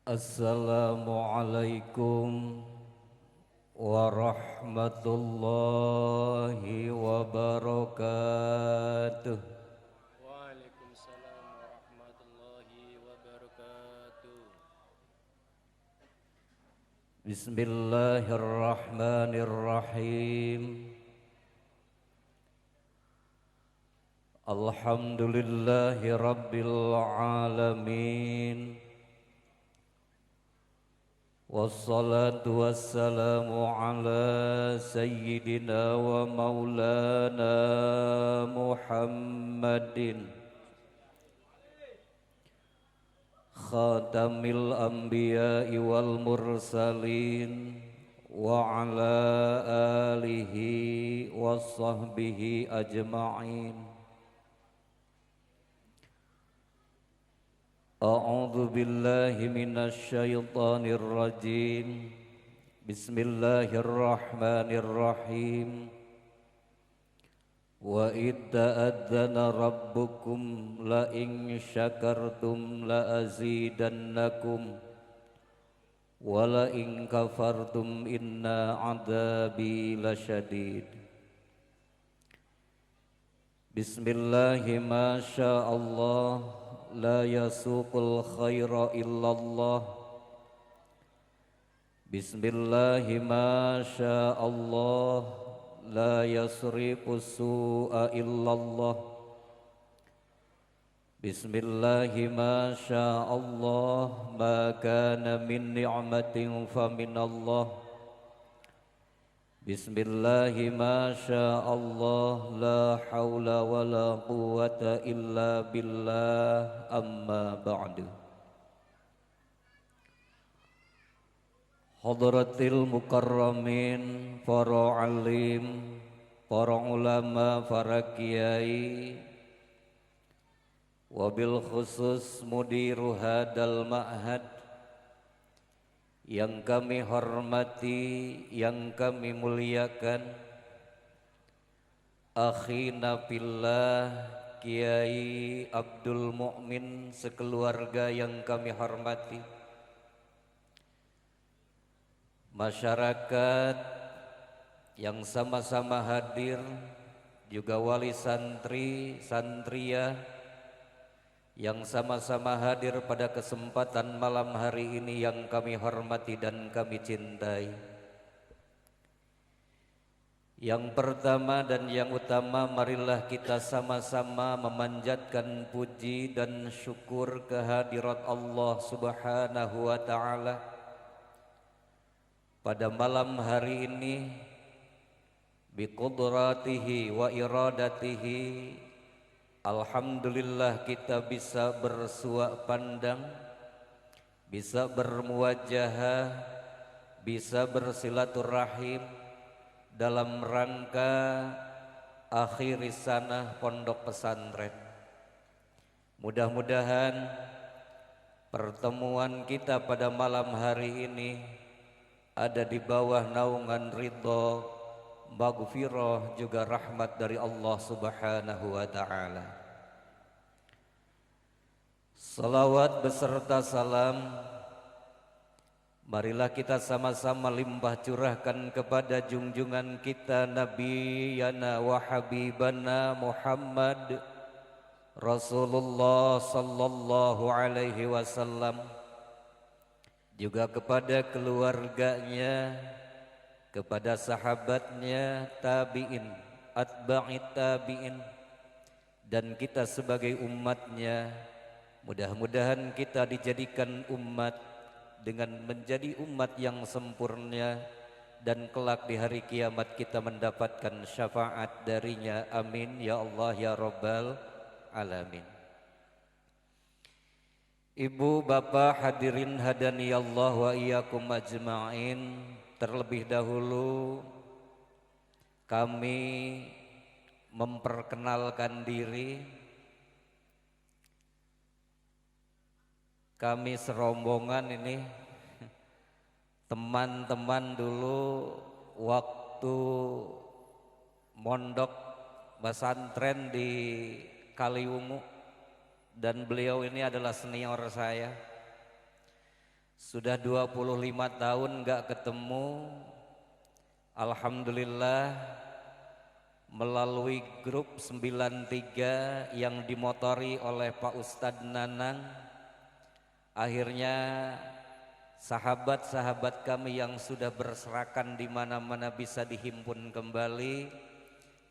Assalamualaikum warahmatullahi wabarakatuh. Waalaikumsalam warahmatullahi wabarakatuh. Bismillahirrahmanirrahim. Alhamdulillahi rabbil alamin. Wassalatu wassalamu ala sayyidina wa maulana Muhammadin khatamil anbiya'i wal mursalin wa ala alihi wa sahbihi ajma'in. A'udzu billahi minasy syaithanir rajim. Bismillahirrahmanirrahim. Wa itta'adzana rabbukum la in syakartum la azidannakum wa la in kafartum inna 'adzabi lasyadid. Bismillahi ma sya'allah la yasuqul khaira illallah. Bismillahi ma sya'allah la yasriqus su'a illallah. Bismillahi ma sya'allah ma kana min ni'matin fa minallah. Bismillahi ma sya'allah la hawla wa la quwwata illa billah amma ba'du. Hadratil mukarramin, para alim, para ulama, para kiai, wabil khusus mudiru hadal ma'had, yang kami hormati, yang kami muliakan, akhina fillah Kiai Abdul Mukmin sekeluarga yang kami hormati, masyarakat yang sama-sama hadir, juga wali santri, santriyah yang sama-sama hadir pada kesempatan malam hari ini yang kami hormati dan kami cintai. Yang pertama dan yang utama, marilah kita sama-sama memanjatkan puji dan syukur kehadirat Allah Subhanahu wa ta'ala pada malam hari ini, biqudratihi wa iradatihi. Alhamdulillah kita bisa bersuak pandang, bisa bermuwajahah, bisa bersilaturahim dalam rangka akhir sanah pondok pesantren. Mudah-mudahan pertemuan kita pada malam hari ini ada di bawah naungan ridho, maghfirah juga rahmat dari Allah Subhanahu wa ta'ala. Salawat beserta salam marilah kita sama-sama limpah curahkan kepada junjungan kita Nabi yana wa habibana Muhammad Rasulullah sallallahu alaihi wasallam, juga kepada keluarganya, kepada sahabatnya, tabi'in, atba'it tabi'in, dan kita sebagai umatnya. Mudah-mudahan kita dijadikan umat dengan menjadi umat yang sempurna, dan kelak di hari kiamat kita mendapatkan syafaat darinya. Amin ya Allah ya Rabbal alamin. Ibu, bapak, hadirin hadani Allah wa iyyakum ajma'in. Terlebih dahulu kami memperkenalkan diri. Kami serombongan ini teman-teman dulu waktu mondok pesantren di Kaliwungu, dan beliau ini adalah senior saya. Sudah 25 tahun gak ketemu. Alhamdulillah melalui grup 93 yang dimotori oleh Pak Ustadz Nanang, akhirnya sahabat-sahabat kami yang sudah berserakan di mana-mana bisa dihimpun kembali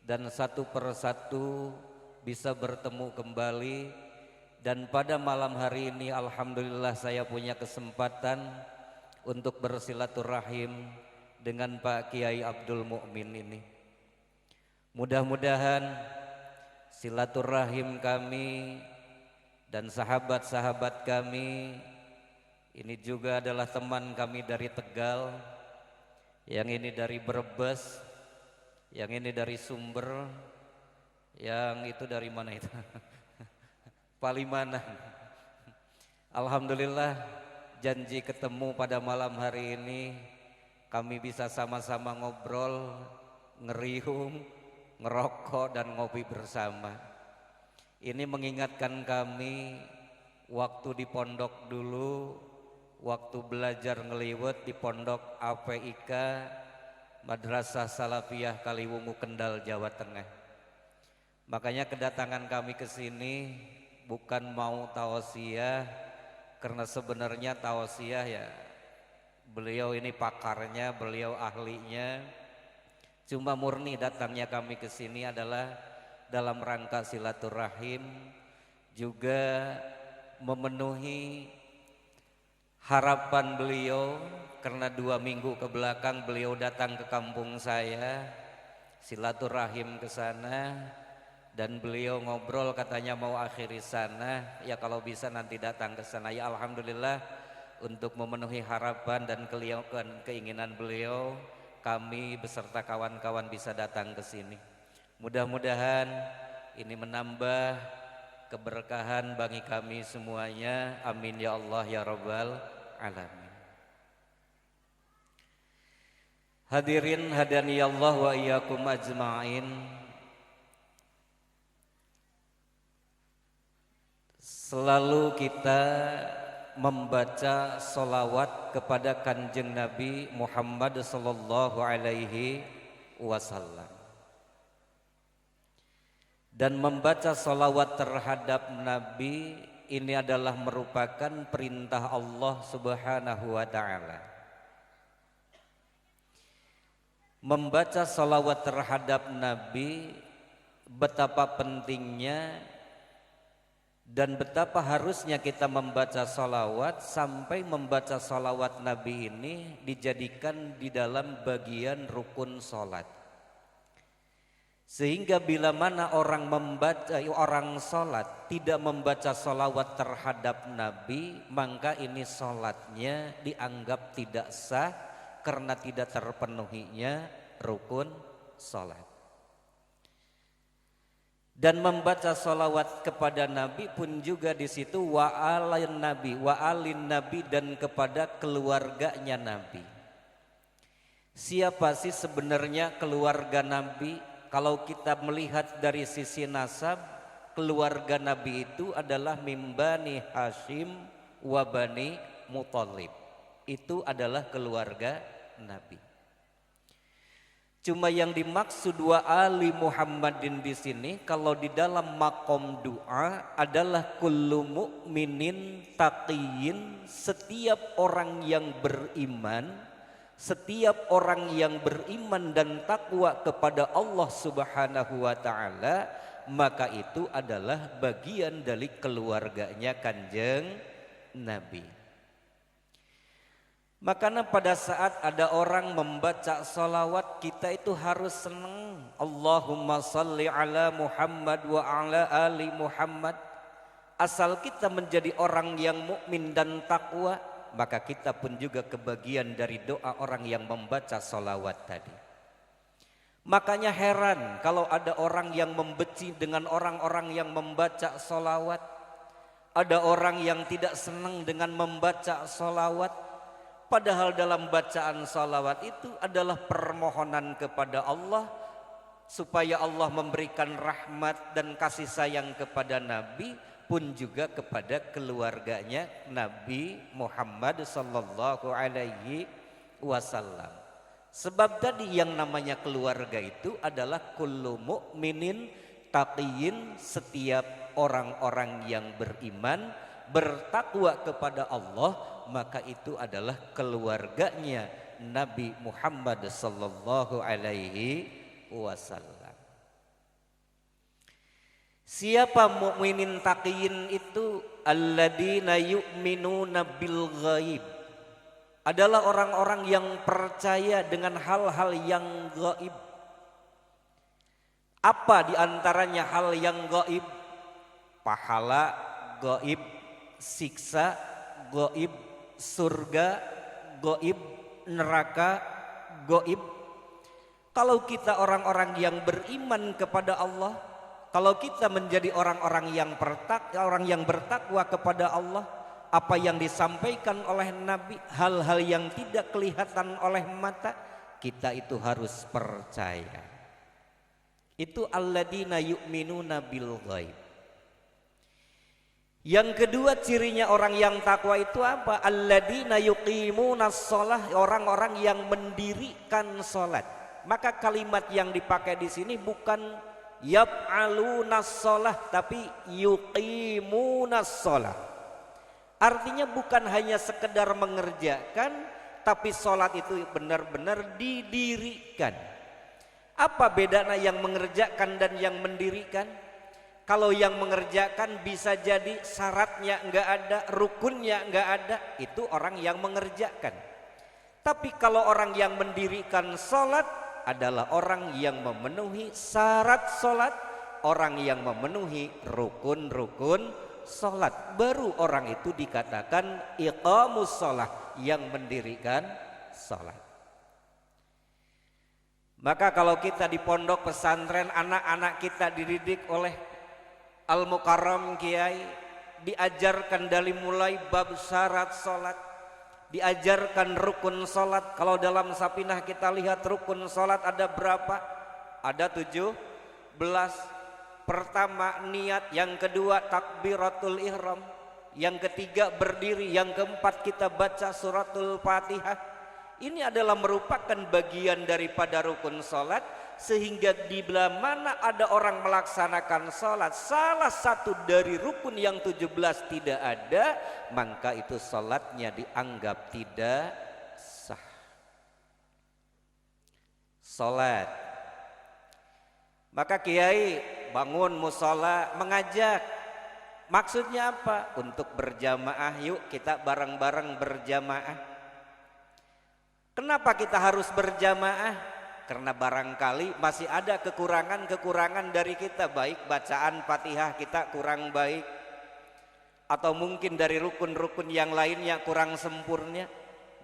dan satu persatu bisa bertemu kembali. Dan pada malam hari ini alhamdulillah saya punya kesempatan untuk bersilaturahim dengan Pak Kiai Abdul Mukmin ini. Mudah-mudahan silaturahim kami dan sahabat-sahabat kami ini juga adalah teman kami dari Tegal, yang ini dari Brebes, yang ini dari Sumber, yang itu dari mana itu? Palimanan. Alhamdulillah janji ketemu pada malam hari ini, kami bisa sama-sama ngobrol, ngeriung, ngerokok dan ngopi bersama. Ini mengingatkan kami waktu di pondok dulu, waktu belajar ngeliwet di pondok APIK Madrasah Salafiyah Kaliwungu Kendal, Jawa Tengah. Makanya kedatangan kami ke sini bukan mau tausiah, karena sebenarnya tausiah ya beliau ini pakarnya, beliau ahlinya. Cuma murni datangnya kami ke sini adalah dalam rangka silaturahim, juga memenuhi harapan beliau, karena 2 minggu ke belakang beliau datang ke kampung saya, silaturahim ke sana. Dan beliau ngobrol katanya mau akhiri sana, ya kalau bisa nanti datang ke sana. Ya alhamdulillah untuk memenuhi harapan dan keinginan beliau, kami beserta kawan-kawan bisa datang ke sini. Mudah-mudahan ini menambah keberkahan bagi kami semuanya. Amin ya Allah ya Rabbal alamin. Hadirin hadaniyallah wa iyyakum ajma'in. Selalu kita membaca solawat kepada Kanjeng Nabi Muhammad sallallahu alaihi wasallam. Dan membaca solawat terhadap Nabi ini adalah merupakan perintah Allah subhanahu wa ta'ala. Membaca solawat terhadap Nabi betapa pentingnya dan betapa harusnya kita membaca salawat, sampai membaca salawat Nabi ini dijadikan di dalam bagian rukun sholat. Sehingga bila mana orang sholat tidak membaca salawat terhadap Nabi, maka ini sholatnya dianggap tidak sah karena tidak terpenuhinya rukun sholat. Dan membaca salawat kepada Nabi pun juga di situ wa'alin Nabi dan kepada keluarganya Nabi. Siapa sih sebenarnya keluarga Nabi? Kalau kita melihat dari sisi nasab, keluarga Nabi itu adalah min Bani Hashim wa Bani Muthalib. Itu adalah keluarga Nabi. Cuma yang dimaksud wa ali Muhammadin di sini, kalau di dalam makom doa adalah kullu mu'minin taqiyyin, setiap orang yang beriman, setiap orang yang beriman dan takwa kepada Allah Subhanahu wa taala, maka itu adalah bagian dari keluarganya Kanjeng Nabi. Makanya pada saat ada orang membaca salawat, kita itu harus senang. Allahumma salli ala Muhammad wa ala ali Muhammad. Asal kita menjadi orang yang mukmin dan takwa, maka kita pun juga kebagian dari doa orang yang membaca salawat tadi. Makanya heran kalau ada orang yang membenci dengan orang-orang yang membaca salawat. Ada orang yang tidak senang dengan membaca salawat. Padahal dalam bacaan salawat itu adalah permohonan kepada Allah supaya Allah memberikan rahmat dan kasih sayang kepada Nabi. pun juga kepada keluarganya Nabi Muhammad sallallahu alaihi wasallam. Sebab tadi yang namanya keluarga itu adalah kullu mu'minin taqiyin, setiap orang-orang yang beriman bertakwa kepada Allah, maka itu adalah keluarganya Nabi Muhammad sallallahu alaihi wasallam. Siapa mukminin taqiyin itu? Alladzina yu'minuna bil ghaib, adalah orang-orang yang percaya dengan hal-hal yang gaib. Apa diantaranya hal yang gaib? Pahala gaib, siksa gaib, surga gaib, neraka gaib. Kalau kita orang-orang yang beriman kepada Allah, kalau kita menjadi orang-orang yang bertakwa kepada Allah, apa yang disampaikan oleh Nabi, hal-hal yang tidak kelihatan oleh mata, kita itu harus percaya. Itu alladzina yu'minuna bil ghaib. Yang kedua cirinya orang yang takwa itu apa? Alladzina yuqimunas shalah, orang-orang yang mendirikan salat. Maka kalimat yang dipakai di sini bukan yaf'alunas shalah, tapi yuqimunas shalah. Artinya bukan hanya sekedar mengerjakan, tapi sholat itu benar-benar didirikan. Apa bedanya yang mengerjakan dan yang mendirikan? Kalau yang mengerjakan bisa jadi syaratnya enggak ada, rukunnya enggak ada, itu orang yang mengerjakan. Tapi kalau orang yang mendirikan sholat adalah orang yang memenuhi syarat sholat, orang yang memenuhi rukun-rukun sholat, baru orang itu dikatakan iqamus sholat, yang mendirikan sholat. Maka kalau kita di pondok pesantren, anak-anak kita dididik oleh Al-Mukarram Kiai, diajarkan dari mulai bab syarat sholat, diajarkan rukun sholat. Kalau dalam Sapinah kita lihat rukun sholat ada berapa? Ada 17. Pertama niat, yang kedua takbiratul ihram, yang ketiga berdiri, yang keempat kita baca suratul Fatihah. Ini adalah merupakan bagian daripada rukun sholat, sehingga di mana ada orang melaksanakan sholat salah satu dari rukun yang 17 tidak ada, maka itu sholatnya dianggap tidak sah. Sholat, maka kiai bangun musola mengajak, maksudnya apa? Untuk berjamaah, yuk kita bareng-bareng berjamaah. Kenapa kita harus berjamaah? Karena barangkali masih ada kekurangan-kekurangan dari kita, baik bacaan Fatihah kita kurang baik, atau mungkin dari rukun-rukun yang lainnya kurang sempurna,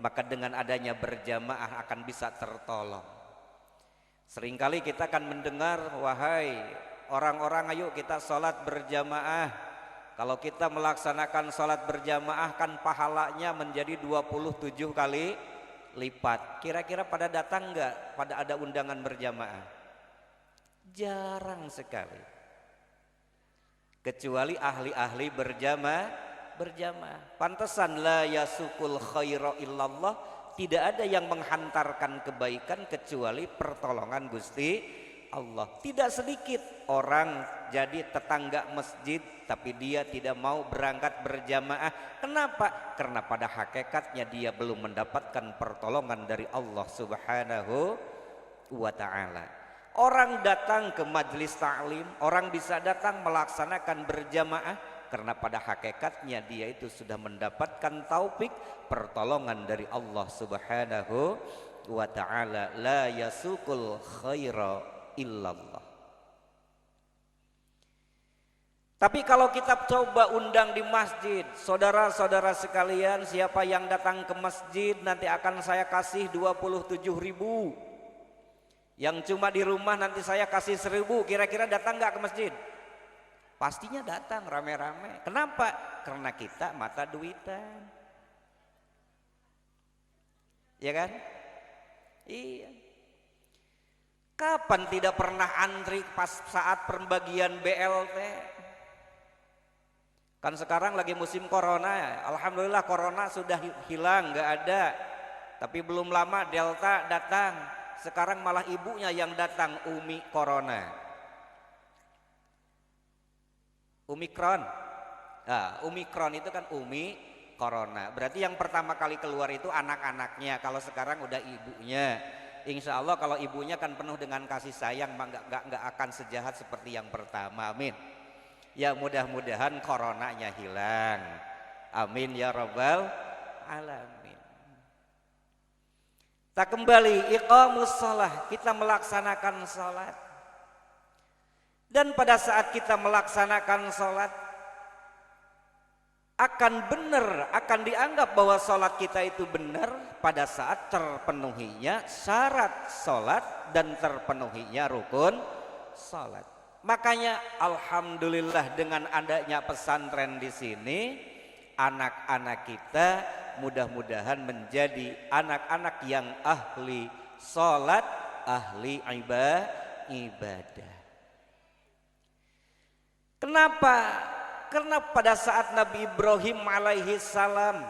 maka dengan adanya berjamaah akan bisa tertolong. Seringkali kita akan mendengar, wahai orang-orang, ayo kita sholat berjamaah. Kalau kita melaksanakan sholat berjamaah kan pahalanya menjadi 27 kali lipat. Kira-kira pada datang enggak pada ada undangan berjamaah? Jarang sekali. Kecuali ahli-ahli berjamaah. Pantesan la yasukul khaira illallah, tidak ada yang menghantarkan kebaikan kecuali pertolongan Gusti Allah. Tidak sedikit orang jadi tetangga masjid tapi dia tidak mau berangkat berjamaah. Kenapa? Karena pada hakikatnya dia belum mendapatkan pertolongan dari Allah Subhanahu wa ta'ala. Orang datang ke majelis ta'lim, orang bisa datang melaksanakan berjamaah karena pada hakikatnya dia itu sudah mendapatkan taufik, pertolongan dari Allah Subhanahu wa ta'ala. La yasukul khaira illallah. Tapi kalau kita coba undang di masjid, saudara-saudara sekalian, siapa yang datang ke masjid nanti akan saya kasih 27.000. Yang cuma di rumah nanti saya kasih 1.000. Kira-kira datang nggak ke masjid? Pastinya datang rame-rame. Kenapa? Karena kita mata duitan. Ya kan? Iya. Kapan tidak pernah antri pas saat pembagian BLT? Kan sekarang lagi musim corona, alhamdulillah corona sudah hilang, nggak ada. Tapi belum lama Delta datang. Sekarang malah ibunya yang datang, Umi Corona. Omikron. Nah, Omikron itu kan Umi Corona. Berarti yang pertama kali keluar itu anak-anaknya. Kalau sekarang udah ibunya. Insya Allah kalau ibunya kan penuh dengan kasih sayang, nggak akan sejahat seperti yang pertama. Amin. Ya mudah-mudahan coronanya hilang. Amin ya rabbal alamin. Tak kembali iqamus shalah, kita melaksanakan salat. Dan pada saat kita melaksanakan salat akan benar, akan dianggap bahwa salat kita itu benar pada saat terpenuhinya syarat salat dan terpenuhinya rukun salat. Makanya alhamdulillah dengan adanya pesantren di sini, anak-anak kita mudah-mudahan menjadi anak-anak yang ahli salat, ahli ibadah. Kenapa? Karena pada saat Nabi Ibrahim alaihi salam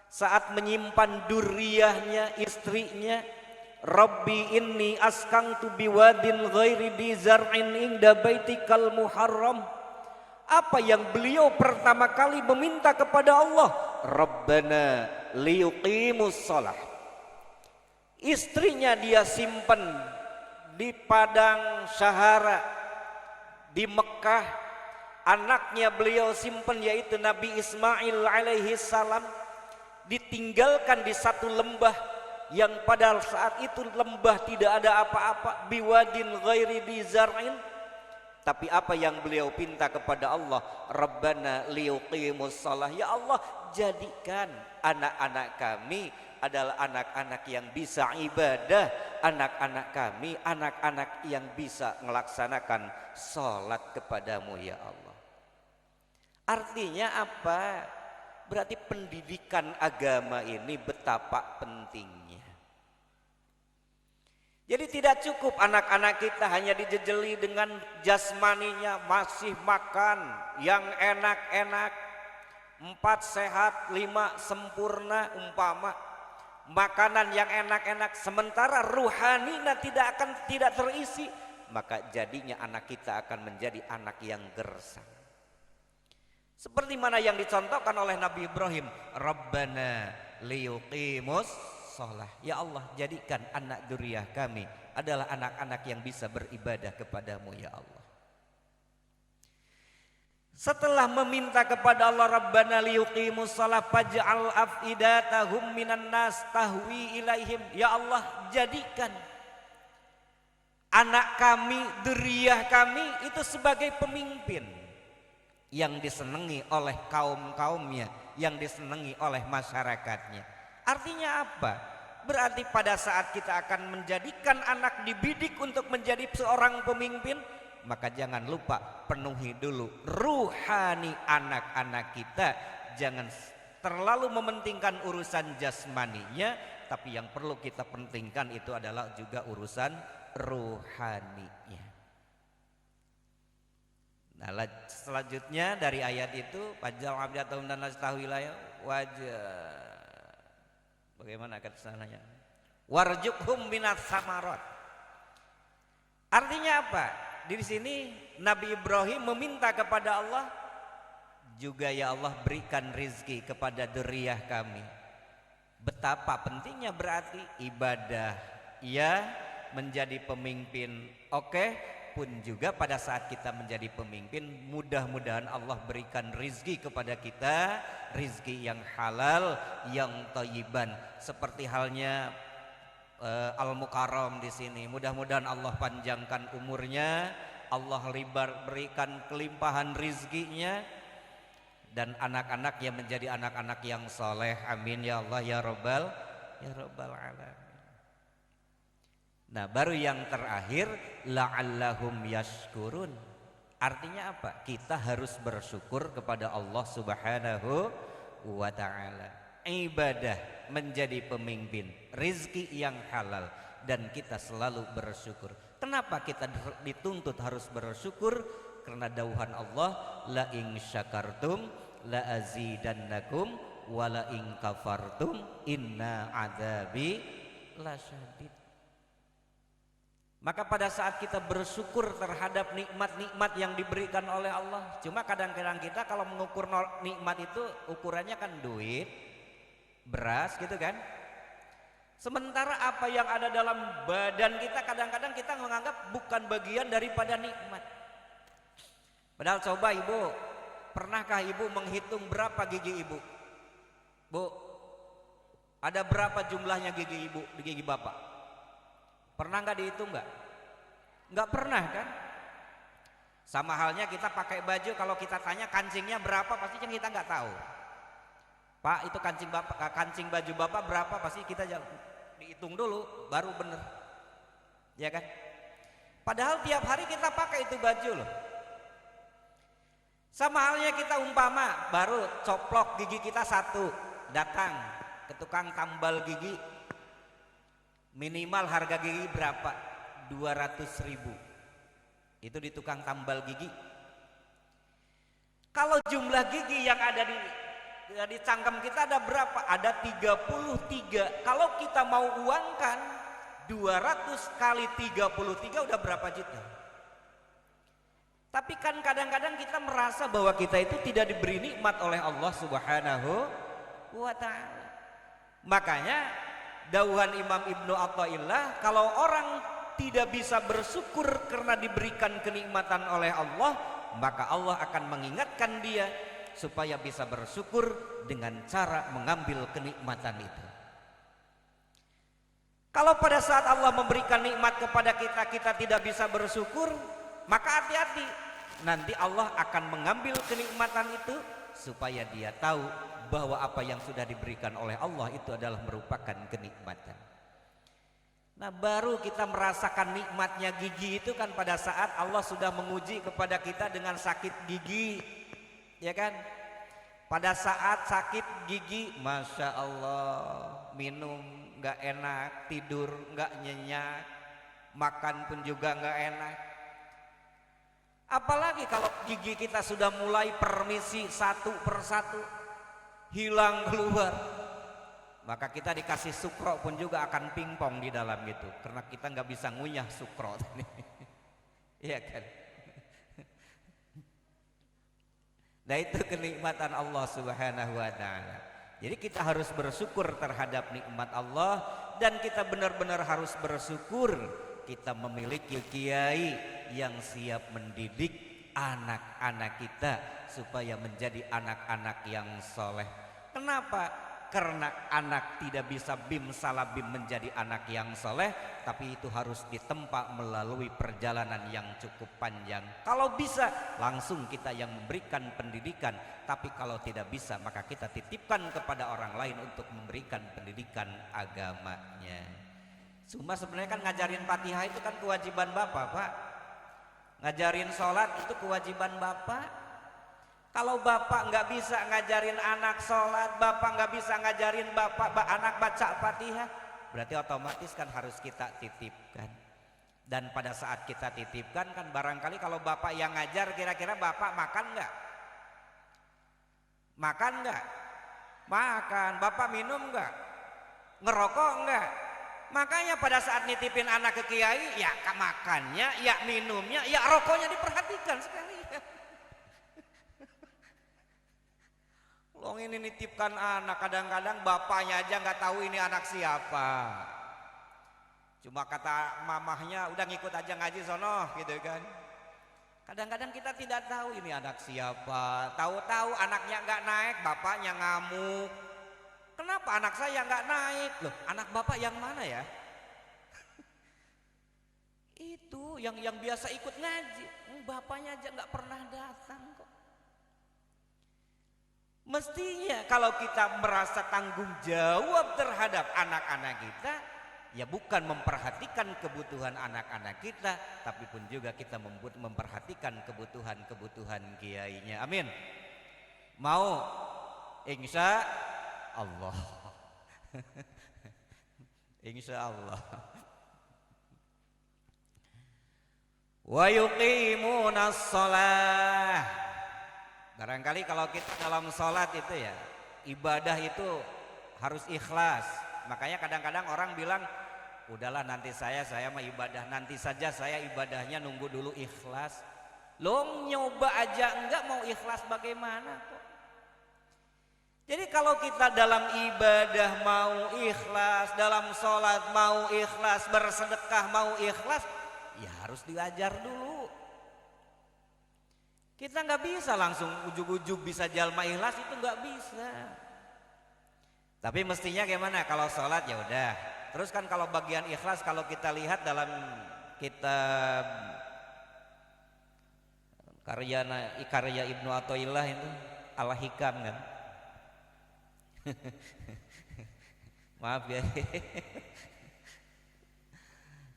saat menyimpan duriyahnya, istrinya, Rabbi inni askantu biwadin ghairi di zar'in inda baitikal muharram. Apa yang beliau pertama kali meminta kepada Allah? Rabbana liyuqimus shalah. Istrinya dia simpan di padang Syahara di Mekah. Anaknya beliau simpan yaitu Nabi Ismail alaihi salam ditinggalkan di satu lembah yang pada saat itu lembah tidak ada apa-apa, biwadin ghairi di zar'in. Tapi apa yang beliau pinta kepada Allah? Rabbana liyuqimus shalah. Ya Allah, jadikan anak-anak kami adalah anak-anak yang bisa ibadah, anak-anak kami anak-anak yang bisa melaksanakan salat kepadamu ya Allah. Artinya apa? Berarti pendidikan agama ini betapa pentingnya. Jadi tidak cukup anak-anak kita hanya dijejeli dengan jasmaninya, masih makan yang enak-enak, 4 sehat, 5 sempurna umpama, makanan yang enak-enak, sementara ruhaninya tidak terisi, maka jadinya anak kita akan menjadi anak yang gersang. Seperti mana yang dicontohkan oleh Nabi Ibrahim, Rabbana liyuqimus shalah. Ya Allah, jadikan anak dzurriyyah kami adalah anak-anak yang bisa beribadah kepadamu ya Allah. Setelah meminta kepada Allah Rabbana liyuqimus shalah faj'al afidatahum minan nas tahwi ilaihim. Ya Allah, jadikan anak kami, dzurriyyah kami itu sebagai pemimpin yang disenangi oleh kaum-kaumnya, yang disenangi oleh masyarakatnya. Artinya apa? Berarti pada saat kita akan menjadikan anak dibidik untuk menjadi seorang pemimpin, maka jangan lupa penuhi dulu ruhani anak-anak kita. Jangan terlalu mementingkan urusan jasmaninya, tapi yang perlu kita pentingkan itu adalah juga urusan ruhaninya. Nah, selanjutnya dari ayat itu pajal abdatum dan nastawilayah wajah. Bagaimana kata sananya? Warjukhum minats samarat. Artinya apa? Di sini Nabi Ibrahim meminta kepada Allah juga, ya Allah berikan rizki kepada dzurriyyah kami. Betapa pentingnya berarti ibadah, ya, menjadi pemimpin. Oke. Pun juga pada saat kita menjadi pemimpin, mudah-mudahan Allah berikan rizki kepada kita, rizki yang halal, yang thayyiban. Seperti halnya Al-Mukarram di sini. Mudah-mudahan Allah panjangkan umurnya, Allah berikan kelimpahan rizkinya, dan anak-anak yang menjadi anak-anak yang soleh. Amin ya Allah ya Rabbal alamin. Nah, baru yang terakhir la'allahum yashkurun. Artinya apa? Kita harus bersyukur kepada Allah Subhanahu wa ta'ala. Ibadah, menjadi pemimpin, rizki yang halal, dan kita selalu bersyukur. Kenapa kita dituntut harus bersyukur? karena dauhan Allah, la in syakartum la azidannakum wa la in kafartum inna adzabi lasyadid. Maka pada saat kita bersyukur terhadap nikmat-nikmat yang diberikan oleh Allah, cuma kadang-kadang kita kalau mengukur nikmat itu ukurannya kan duit, beras gitu kan. Sementara apa yang ada dalam badan kita kadang-kadang kita menganggap bukan bagian daripada nikmat. Padahal coba ibu, pernahkah ibu menghitung berapa gigi ibu? Bu, ada berapa jumlahnya gigi ibu, gigi bapak? Pernah nggak dihitung nggak? Nggak pernah kan? Sama halnya kita pakai baju, kalau kita tanya kancingnya berapa, pasti kan kita nggak tahu. Pak, itu kancing baju bapak berapa? Pasti kita dihitung dulu, baru bener, ya kan? Padahal tiap hari kita pakai itu baju loh. Sama halnya kita umpama baru coplok gigi kita satu, datang ke tukang tambal gigi, minimal harga gigi berapa? 200.000. Itu di tukang tambal gigi. Kalau jumlah gigi yang ada di cangkem kita ada berapa? Ada 33. Kalau kita mau uangkan 200 kali 33 udah berapa juta? Tapi kan kadang-kadang kita merasa bahwa kita itu tidak diberi nikmat oleh Allah Subhanahu wa ta'ala. Makanya dauhan Imam Ibnu Athaillah, kalau orang tidak bisa bersyukur karena diberikan kenikmatan oleh Allah, maka Allah akan mengingatkan dia supaya bisa bersyukur dengan cara mengambil kenikmatan itu. Kalau pada saat Allah memberikan nikmat kepada kita, kita tidak bisa bersyukur, maka hati-hati, nanti Allah akan mengambil kenikmatan itu supaya dia tahu bahwa apa yang sudah diberikan oleh Allah itu adalah merupakan kenikmatan. Nah, baru kita merasakan nikmatnya gigi itu kan pada saat Allah sudah menguji kepada kita dengan sakit gigi, ya kan? Pada saat sakit gigi, Masya Allah, minum nggak enak, tidur nggak nyenyak, makan pun juga nggak enak. Apalagi kalau gigi kita sudah mulai permisi satu persatu hilang keluar, maka kita dikasih sukro pun juga akan pingpong di dalam gitu, karena kita nggak bisa ngunyah sukro. Iya kan? Nah, itu kenikmatan Allah Subhanahu wa ta'ala. Jadi kita harus bersyukur terhadap nikmat Allah, dan kita benar-benar harus bersyukur kita memiliki kiai yang siap mendidik anak-anak kita supaya menjadi anak-anak yang soleh. Kenapa? Karena anak tidak bisa bim salah bim menjadi anak yang soleh, tapi itu harus ditempa melalui perjalanan yang cukup panjang. Kalau bisa langsung kita yang memberikan pendidikan, tapi kalau tidak bisa maka kita titipkan kepada orang lain untuk memberikan pendidikan agamanya. Cuma sebenarnya kan ngajarin Fatihah itu kan kewajiban bapak, Pak. Ngajarin sholat itu kewajiban bapak. Kalau bapak nggak bisa ngajarin anak sholat, bapak nggak bisa ngajarin anak baca Fatihah, berarti otomatis kan harus kita titipkan. Dan pada saat kita titipkan kan barangkali kalau bapak yang ngajar, kira-kira bapak makan nggak? Makan nggak? Makan. Bapak minum nggak? Ngerokok nggak? Makanya pada saat nitipin anak ke kiai, ya makannya, ya minumnya, ya rokoknya diperhatikan sekali. Long ini nitipkan anak, kadang-kadang bapaknya aja nggak tahu ini anak siapa. Cuma kata mamahnya, udah ngikut aja ngaji sono, gitu kan. Kadang-kadang kita tidak tahu ini anak siapa. Tahu-tahu anaknya nggak naik, bapaknya ngamuk. Kenapa anak saya nggak naik? Loh, anak bapak yang mana ya? Itu yang biasa ikut ngaji, bapaknya aja nggak pernah datang kok. Mestinya kalau kita merasa tanggung jawab terhadap anak-anak kita, ya bukan memperhatikan kebutuhan anak-anak kita, tapi pun juga kita memperhatikan kebutuhan kiainya. Amin. Mau? Insya Allah. Insya Allah. wa yuqimunas shalah. Barangkali kalau kita dalam sholat itu ya, ibadah itu harus ikhlas. Makanya kadang-kadang orang bilang, udahlah nanti saya mah ibadah nanti saja, saya ibadahnya nunggu dulu ikhlas. Lo nyoba aja enggak mau ikhlas bagaimana kok. Jadi kalau kita dalam ibadah mau ikhlas, dalam sholat mau ikhlas, bersedekah mau ikhlas, ya harus diajar dulu. Kita nggak bisa langsung ujug-ujug bisa jalma ikhlas, itu nggak bisa. Tapi mestinya gimana? Kalau sholat ya udah. Terus kan kalau bagian ikhlas, kalau kita lihat dalam kitab karya Ibnu Athaillah itu Al-Hikam kan. Maaf ya.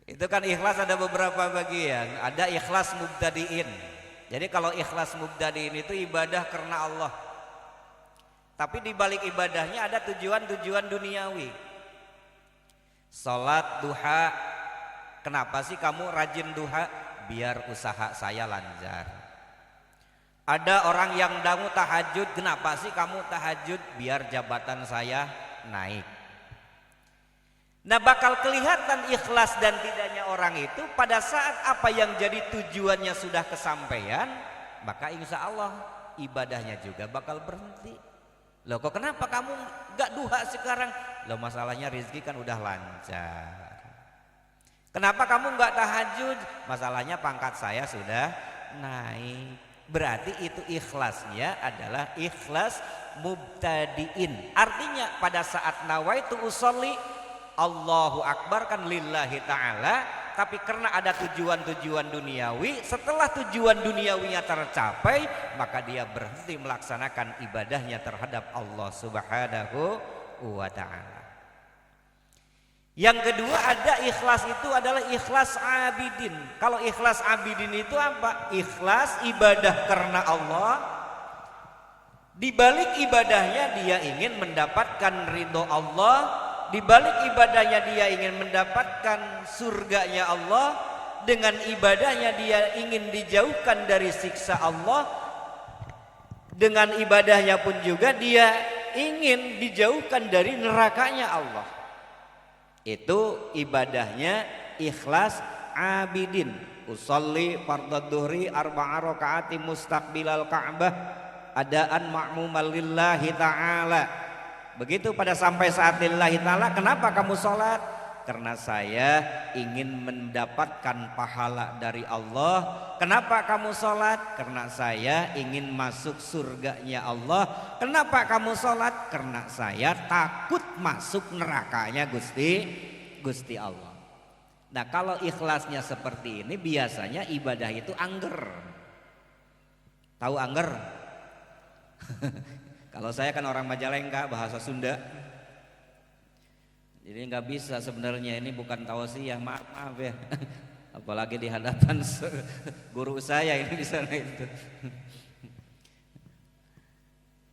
Itu kan ikhlas ada beberapa bagian. Ada ikhlas mubtadiin. Jadi kalau ikhlas mubtadiin itu ibadah karena Allah. Tapi di balik ibadahnya ada tujuan-tujuan duniawi. Salat duha. Kenapa sih kamu rajin duha? Biar usaha saya lancar. Ada orang yang dangu tahajud, kenapa sih kamu tahajud? Biar jabatan saya naik. Nah, bakal kelihatan ikhlas dan tidaknya orang itu pada saat apa yang jadi tujuannya sudah kesampaian, maka insya Allah ibadahnya juga bakal berhenti. Loh kok kenapa kamu gak duha sekarang? Loh masalahnya rezeki kan udah lancar. Kenapa kamu gak tahajud? Masalahnya pangkat saya sudah naik. Berarti itu ikhlasnya adalah ikhlas mubtadiin. Artinya pada saat nawaitu usolli Allahu Akbar kan lillahi ta'ala, tapi karena ada tujuan-tujuan duniawi, setelah tujuan duniawinya tercapai maka dia berhenti melaksanakan ibadahnya terhadap Allah Subhanahu wa ta'ala. Yang kedua ada ikhlas itu adalah ikhlas abidin. Kalau ikhlas abidin itu apa? Ikhlas ibadah karena Allah. Di balik ibadahnya dia ingin mendapatkan ridho Allah. Di balik ibadahnya dia ingin mendapatkan surganya Allah. Dengan ibadahnya dia ingin dijauhkan dari siksa Allah. Dengan ibadahnya pun juga dia ingin dijauhkan dari nerakanya Allah. Itu ibadahnya ikhlas abidin. Usolli fardhu dhuhri arba'a rakaati mustaqbilal Ka'bah adaan ma'muman lillahi ta'ala. Begitu pada sampai saat lillahi ta'ala, kenapa kamu sholat? Karena saya ingin mendapatkan pahala dari Allah. Kenapa kamu sholat? Karena saya ingin masuk surganya Allah. Kenapa kamu sholat? Karena saya takut masuk nerakanya Gusti Allah. Nah kalau ikhlasnya seperti ini biasanya ibadah itu angger. Tahu angger? Kalau saya kan orang Majalengka, bahasa Sunda. Jadi nggak bisa sebenarnya, ini bukan tausiah, maaf ya. Apalagi di hadapan guru saya ini di sana itu.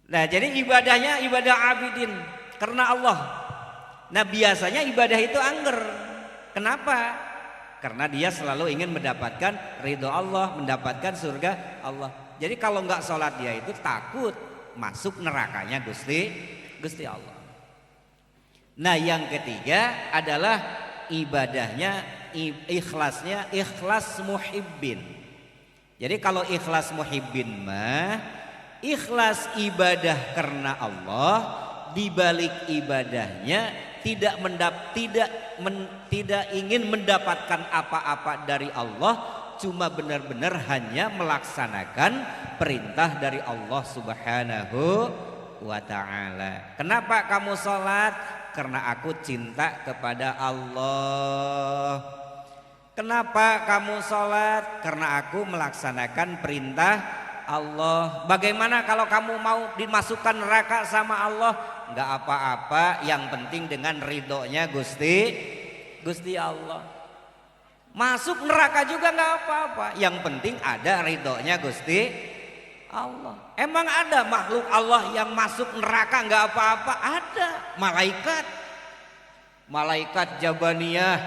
Nah jadi ibadahnya ibadah abidin karena Allah. Nah biasanya ibadah itu angger. Kenapa? Karena dia selalu ingin mendapatkan ridho Allah, mendapatkan surga Allah. Jadi kalau nggak sholat dia itu takut masuk nerakanya Gusti Allah. Nah yang ketiga adalah ibadahnya, ikhlasnya ikhlas muhibbin. Jadi kalau ikhlas muhibbin mah ikhlas ibadah karena Allah, di balik ibadahnya tidak ingin mendapatkan apa-apa dari Allah, cuma benar-benar hanya melaksanakan perintah dari Allah Subhanahu wa ta'ala. Kenapa kamu sholat? Karena aku cinta kepada Allah. Kenapa kamu sholat? Karena aku melaksanakan perintah Allah. Bagaimana kalau kamu mau dimasukkan neraka sama Allah? Enggak apa-apa, yang penting dengan ridhonya Gusti Allah. Masuk neraka juga enggak apa-apa, yang penting ada ridhonya Gusti Allah. Emang ada makhluk Allah yang masuk neraka enggak apa-apa? Ada. Malaikat Jabaniyah,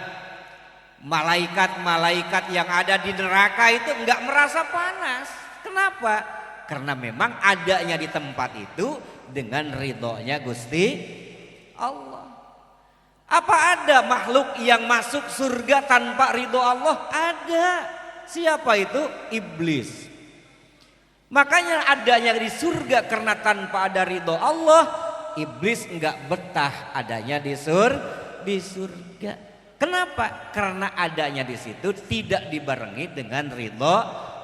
Malaikat-malaikat yang ada di neraka itu enggak merasa panas. Kenapa? Karena memang adanya di tempat itu dengan ridhonya Gusti Allah. Apa ada makhluk yang masuk surga tanpa ridho Allah? Ada. Siapa itu? Iblis. Makanya adanya di surga karena tanpa ada ridho Allah, iblis enggak betah adanya di surga. Kenapa? Karena adanya di situ tidak dibarengi dengan ridho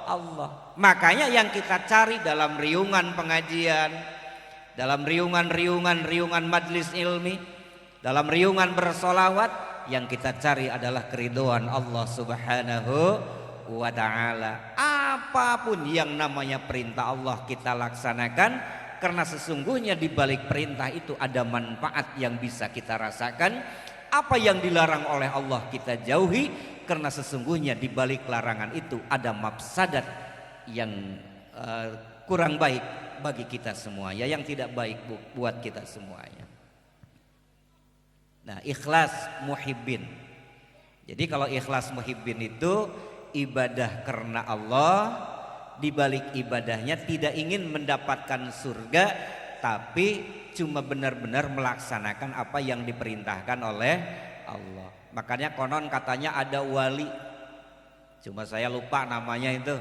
Allah. Makanya yang kita cari dalam riungan pengajian, dalam riungan majlis ilmi, dalam riungan bersolawat, yang kita cari adalah keridhoan Allah Subhanahu wa ta'ala. Apapun yang namanya perintah Allah kita laksanakan, karena sesungguhnya di balik perintah itu ada manfaat yang bisa kita rasakan. Apa yang dilarang oleh Allah kita jauhi, karena sesungguhnya di balik larangan itu ada mafsadat yang kurang baik bagi kita semuanya, yang tidak baik buat kita semuanya. Nah, ikhlas muhibbin. Jadi kalau ikhlas muhibbin itu ibadah karena Allah, di balik ibadahnya tidak ingin mendapatkan surga, tapi cuma benar-benar melaksanakan apa yang diperintahkan oleh Allah. Makanya konon katanya ada wali, cuma saya lupa namanya itu.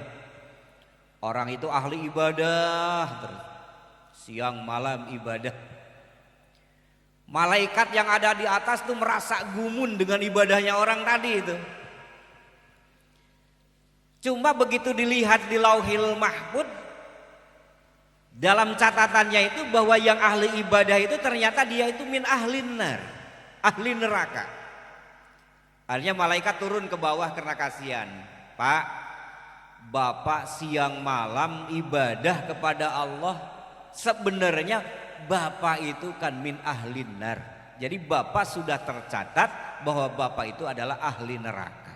Orang itu ahli ibadah terus, siang malam ibadah. Malaikat yang ada di atas tuh merasa gumun dengan ibadahnya orang tadi itu. Cuma begitu dilihat di Lauhil Mahfuz, dalam catatannya itu bahwa yang ahli ibadah itu ternyata dia itu min ahlin nar, ahli neraka. Akhirnya malaikat turun ke bawah karena kasihan. Pak, Bapak siang malam ibadah kepada Allah, sebenarnya Bapak itu kan min ahlin nar. Jadi Bapak sudah tercatat bahwa Bapak itu adalah ahli neraka.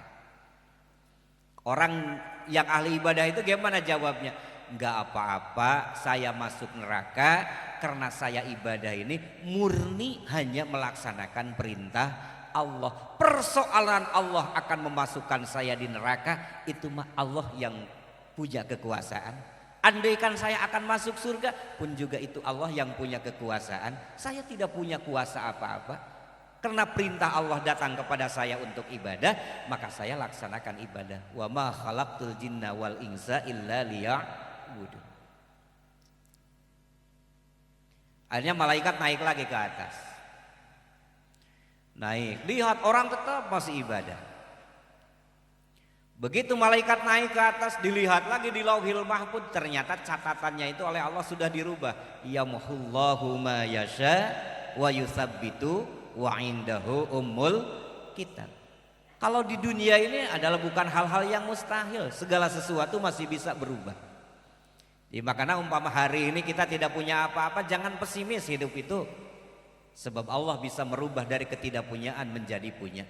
Orang yang ahli ibadah itu gimana jawabnya? Enggak apa-apa, saya masuk neraka karena saya ibadah ini murni hanya melaksanakan perintah Allah. Persoalan Allah akan memasukkan saya di neraka, itu mah Allah yang punya kekuasaan. Andaikan saya akan masuk surga pun juga itu Allah yang punya kekuasaan. Saya tidak punya kuasa apa-apa. Karena perintah Allah datang kepada saya untuk ibadah, maka saya laksanakan ibadah. Wa ma khalaqtul jinna wal insa illa liya'budun. Akhirnya malaikat naik lagi ke atas. Naik, lihat orang tetap masih ibadah. Begitu malaikat naik ke atas, dilihat lagi di Lauhil Mahfuz, ternyata catatannya itu oleh Allah sudah dirubah. Yamhullahu ma yasha wa yusabbitu wa indahu ummul kitab. Kalau di dunia ini adalah bukan hal-hal yang mustahil, segala sesuatu masih bisa berubah. Jadi makanya umpama hari ini kita tidak punya apa-apa, jangan pesimis hidup itu. Sebab Allah bisa merubah dari ketidakpunyaan menjadi punya.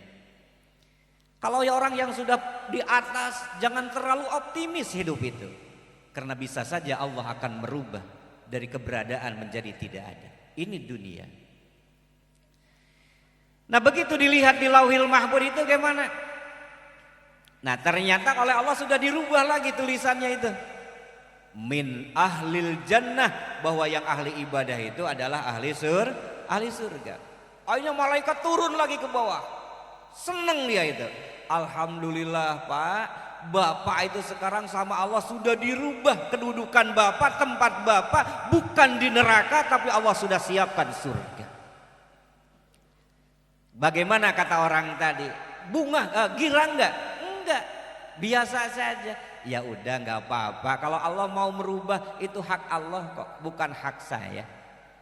Kalau ya orang yang sudah di atas, jangan terlalu optimis hidup itu. Karena bisa saja Allah akan merubah dari keberadaan menjadi tidak ada. Ini dunia. Nah begitu dilihat di Lauhil Mahfuz itu gimana? Nah ternyata oleh Allah sudah dirubah lagi tulisannya itu. Min ahlil jannah, bahwa yang ahli ibadah itu adalah ahli surga. Akhirnya malaikat turun lagi ke bawah. Seneng dia itu. Alhamdulillah Pak, Bapak itu sekarang sama Allah sudah dirubah kedudukan Bapak, tempat Bapak bukan di neraka tapi Allah sudah siapkan surga. Bagaimana kata orang tadi? Girang enggak? Enggak, biasa saja. Ya udah enggak apa-apa. Kalau Allah mau merubah itu hak Allah kok, bukan hak saya.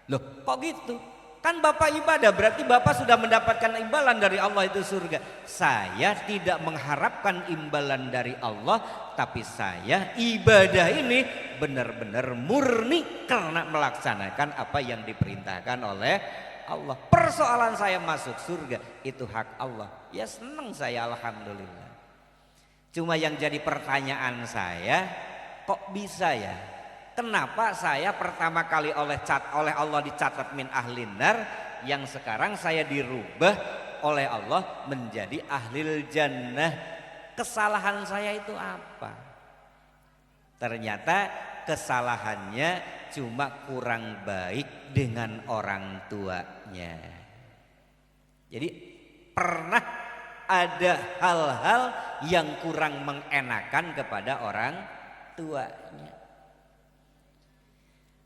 Loh kok gitu? Kan Bapak ibadah, berarti Bapak sudah mendapatkan imbalan dari Allah itu surga. Saya tidak mengharapkan imbalan dari Allah, tapi saya ibadah ini benar-benar murni karena melaksanakan apa yang diperintahkan oleh Allah. Persoalan saya masuk surga itu hak Allah. Ya senang saya, alhamdulillah. Cuma yang jadi pertanyaan saya, kok bisa ya? Kenapa saya pertama kali oleh Allah dicatat min ahlin nar, yang sekarang saya dirubah oleh Allah menjadi ahlil jannah. Kesalahan saya itu apa? Ternyata kesalahannya cuma kurang baik dengan orang tuanya. Jadi pernah ada hal-hal yang kurang mengenakan kepada orang tuanya.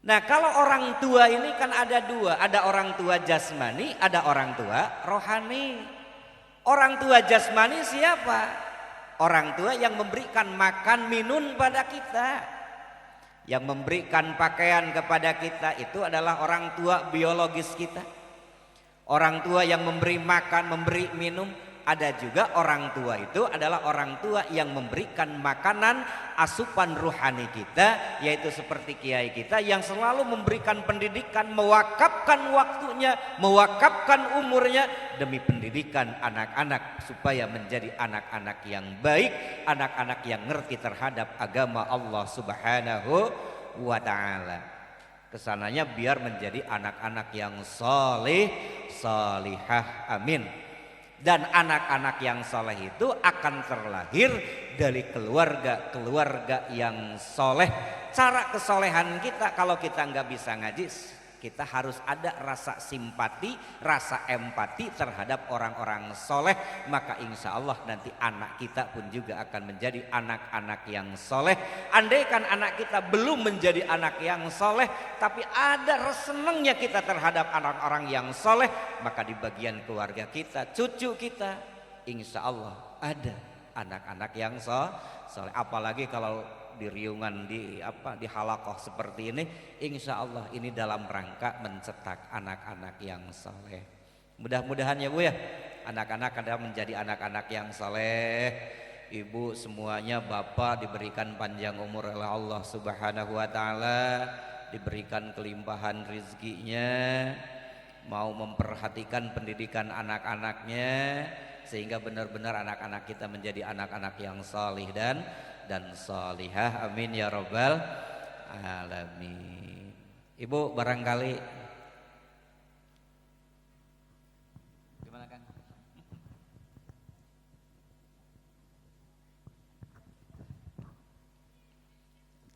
Nah, kalau orang tua ini kan ada dua, ada orang tua jasmani, ada orang tua rohani. Orang tua jasmani siapa? Orang tua yang memberikan makan minum pada kita, yang memberikan pakaian kepada kita, itu adalah orang tua biologis kita. Orang tua yang memberi makan, memberi minum. Ada juga orang tua itu adalah orang tua yang memberikan makanan asupan ruhani kita, yaitu seperti kiai kita yang selalu memberikan pendidikan, mewakafkan waktunya, mewakafkan umurnya demi pendidikan anak-anak supaya menjadi anak-anak yang baik, anak-anak yang ngerti terhadap agama Allah Subhanahu wa ta'ala. Kesananya biar menjadi anak-anak yang soleh, solihah, amin. Dan anak-anak yang soleh itu akan terlahir dari keluarga-keluarga yang soleh. Cara kesolehan kita, kalau kita nggak bisa ngaji, kita harus ada rasa simpati, rasa empati terhadap orang-orang soleh. Maka insya Allah nanti anak kita pun juga akan menjadi anak-anak yang soleh. Andaikan anak kita belum menjadi anak yang soleh, tapi ada senangnya kita terhadap orang-orang yang soleh, maka di bagian keluarga kita, cucu kita, insya Allah ada anak-anak yang soleh. Apalagi kalau di riungan, di halakoh seperti ini, insya Allah ini dalam rangka mencetak anak-anak yang soleh. Mudah-mudahan ya Bu ya, anak-anak ada menjadi anak-anak yang soleh. Ibu semuanya, bapak diberikan panjang umur oleh Allah Subhanahu wa ta'ala, diberikan kelimpahan rizkinya, mau memperhatikan pendidikan anak-anaknya, sehingga benar-benar anak-anak kita menjadi anak-anak yang salih dan salihah, amin ya rabbal alamin. Ibu barangkali gimana kan?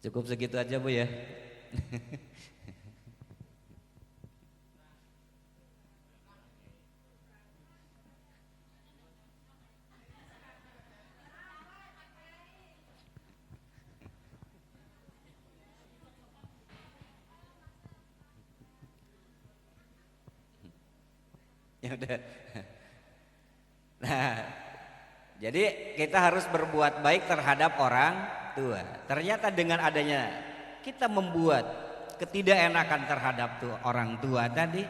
Cukup segitu aja Bu ya. Ya udah. Nah, jadi kita harus berbuat baik terhadap orang tua. Ternyata dengan adanya kita membuat ketidakenakan terhadap orang tua tadi,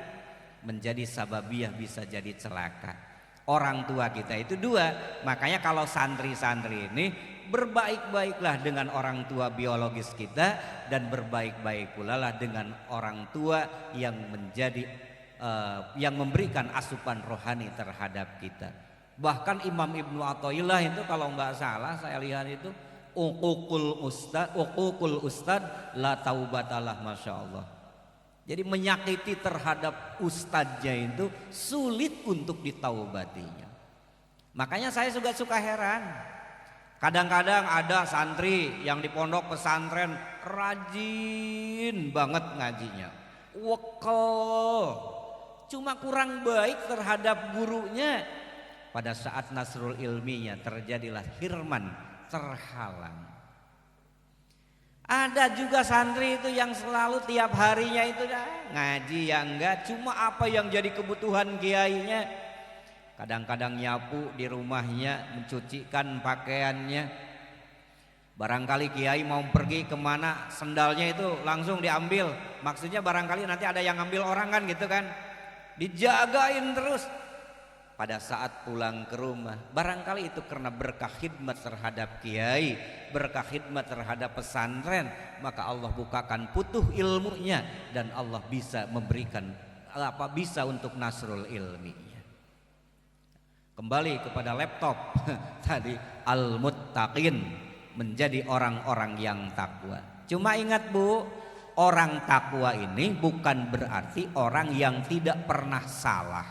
menjadi sababiyah bisa jadi celaka. Orang tua kita itu dua. Makanya kalau santri-santri ini berbaik-baiklah dengan orang tua biologis kita, dan berbaik-baik pula lah dengan orang tua yang menjadi yang memberikan asupan rohani terhadap kita. Bahkan Imam Ibnu Athaillah itu kalau nggak salah saya lihat itu uququl ustad la taubatalah, masya Allah. Jadi menyakiti terhadap ustadznya itu sulit untuk ditaubatinya. Makanya saya juga suka heran. Kadang-kadang ada santri yang di pondok pesantren rajin banget ngajinya, wekel, cuma kurang baik terhadap gurunya. Pada saat nasrul ilminya terjadilah hirman, terhalang. Ada juga santri itu yang selalu tiap harinya itu ngaji yang enggak, cuma apa yang jadi kebutuhan kiainya. Kadang-kadang nyapu di rumahnya, mencucikan pakaiannya. Barangkali kiai mau pergi kemana, sendalnya itu langsung diambil. Maksudnya barangkali nanti ada yang ngambil orang kan gitu kan. Dijagain terus. Pada saat pulang ke rumah, barangkali itu karena berkah khidmat terhadap kiai, berkah khidmat terhadap pesantren, maka Allah bukakan putuh ilmunya dan Allah bisa memberikan bisa untuk nasrul ilminya. Kembali kepada laptop tadi, al-muttaqin, menjadi orang-orang yang takwa. Cuma ingat Bu, orang takwa ini bukan berarti orang yang tidak pernah salah.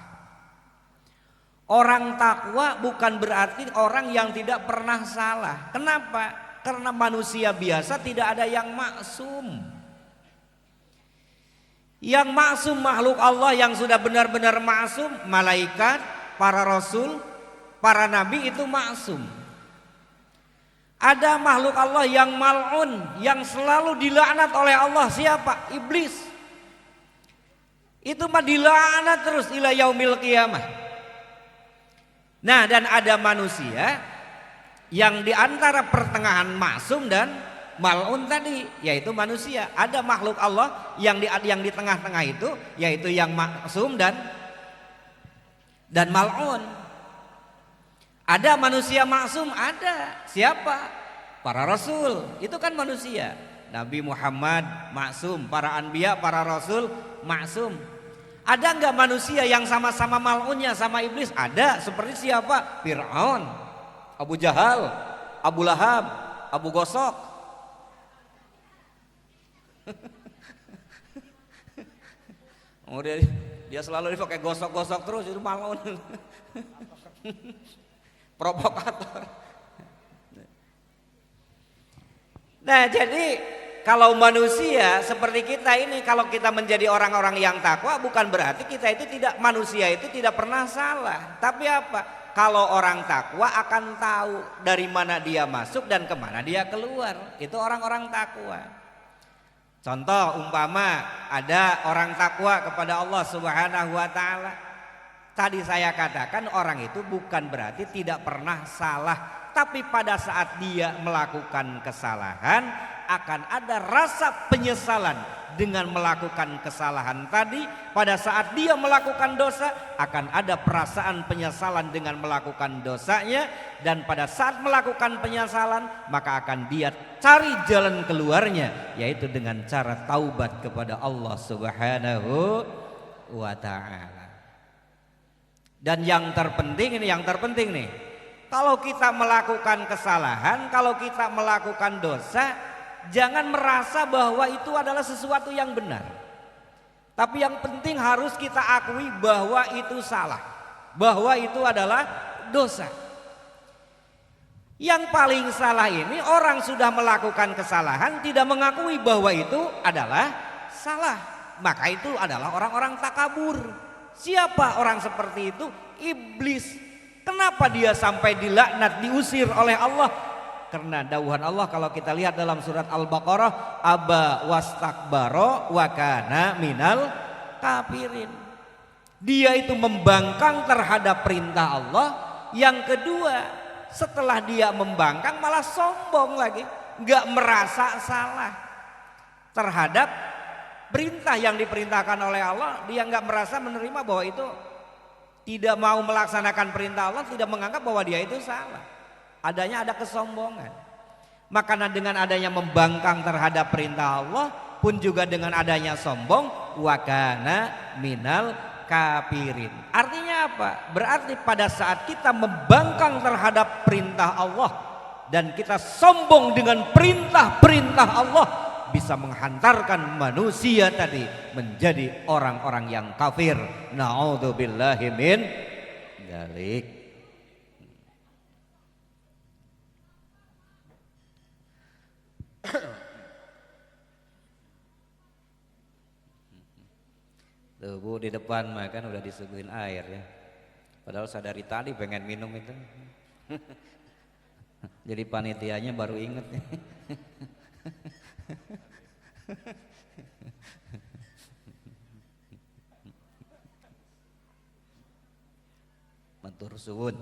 Orang takwa bukan berarti orang yang tidak pernah salah. Kenapa? Karena manusia biasa tidak ada yang maksum. Yang maksum makhluk Allah yang sudah benar-benar maksum, malaikat, para rasul, para nabi itu maksum. Ada makhluk Allah yang mal'un, yang selalu dilaknat oleh Allah. Siapa? Iblis. Itu mah dilaknat terus ila yaumil qiyamah. Nah, dan ada manusia yang diantara pertengahan maksum dan mal'un tadi, yaitu manusia. Ada makhluk Allah yang di tengah-tengah itu, yaitu yang maksum dan mal'un. Ada manusia maksum, ada. Siapa? Para rasul. Itu kan manusia. Nabi Muhammad maksum, para anbiya, para rasul maksum. Ada enggak manusia yang sama-sama mal'unnya sama iblis? Ada. Seperti siapa? Fir'aun, Abu Jahal, Abu Lahab, Abu Gosok. Kemudian dia selalu dipakai gosok-gosok terus, itu mal'un. Provokator. Nah, jadi kalau manusia seperti kita ini, kalau kita menjadi orang-orang yang takwa, bukan berarti kita itu tidak, manusia itu tidak pernah salah. Tapi apa? Kalau orang takwa akan tahu dari mana dia masuk dan kemana dia keluar. Itu orang-orang takwa. Contoh umpama ada orang takwa kepada Allah Subhanahu wa taala. Tadi saya katakan orang itu bukan berarti tidak pernah salah, tapi pada saat dia melakukan kesalahan akan ada rasa penyesalan dengan melakukan kesalahan tadi. Pada saat dia melakukan dosa akan ada perasaan penyesalan dengan melakukan dosanya, dan pada saat melakukan penyesalan maka akan dia cari jalan keluarnya, yaitu dengan cara taubat kepada Allah Subhanahu wa taala. Dan yang terpenting nih, kalau kita melakukan kesalahan, kalau kita melakukan dosa, jangan merasa bahwa itu adalah sesuatu yang benar. Tapi yang penting harus kita akui bahwa itu salah, bahwa itu adalah dosa. Yang paling salah ini orang sudah melakukan kesalahan tidak mengakui bahwa itu adalah salah. Maka itu adalah orang-orang takabur. Siapa orang seperti itu? Iblis. Kenapa dia sampai dilaknat, diusir oleh Allah? Karena dauhan Allah kalau kita lihat dalam surat Al-Baqarah, aba wastakbaro wa kana minal kafirin. Dia itu membangkang terhadap perintah Allah. Yang kedua, setelah dia membangkang malah sombong lagi, nggak merasa salah terhadap perintah yang diperintahkan oleh Allah. Dia nggak merasa menerima bahwa itu, tidak mau melaksanakan perintah Allah, tidak menganggap bahwa dia itu salah. Adanya ada kesombongan. Maka dengan adanya membangkang terhadap perintah Allah pun juga dengan adanya sombong, wakana minal kafirin. Artinya apa? Berarti pada saat kita membangkang terhadap perintah Allah dan kita sombong dengan perintah-perintah Allah, bisa menghantarkan manusia tadi menjadi orang-orang yang kafir. Na'udzubillahi min dzalik. Tuh Bu, di depan mah kan udah disuguhin air ya. Padahal saya dari tadi pengen minum itu. Jadi panitianya baru inget. Matur suwun.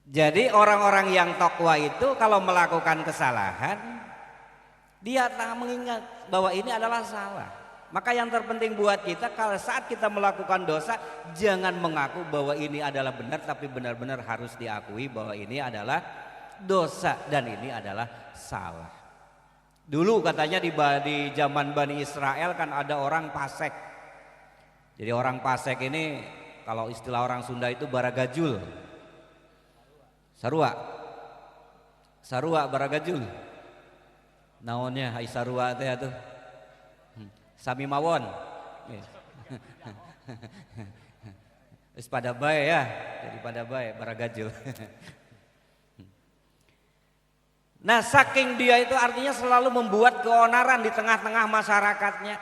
Jadi orang-orang yang takwa itu kalau melakukan kesalahan, dia tak mengingat bahwa ini adalah salah. Maka yang terpenting buat kita kalau saat kita melakukan dosa, jangan mengaku bahwa ini adalah benar, tapi benar-benar harus diakui bahwa ini adalah dosa dan ini adalah salah. Dulu katanya di zaman Bani Israel kan ada orang fasik. Jadi orang fasik ini kalau istilah orang Sunda itu baragajul. Sarua baragajul. Naonnya hai sarua teh atuh. Sami mawon. Wis pada bae ya, jadi pada bae baragajul. Nah, saking dia itu artinya selalu membuat keonaran di tengah-tengah masyarakatnya.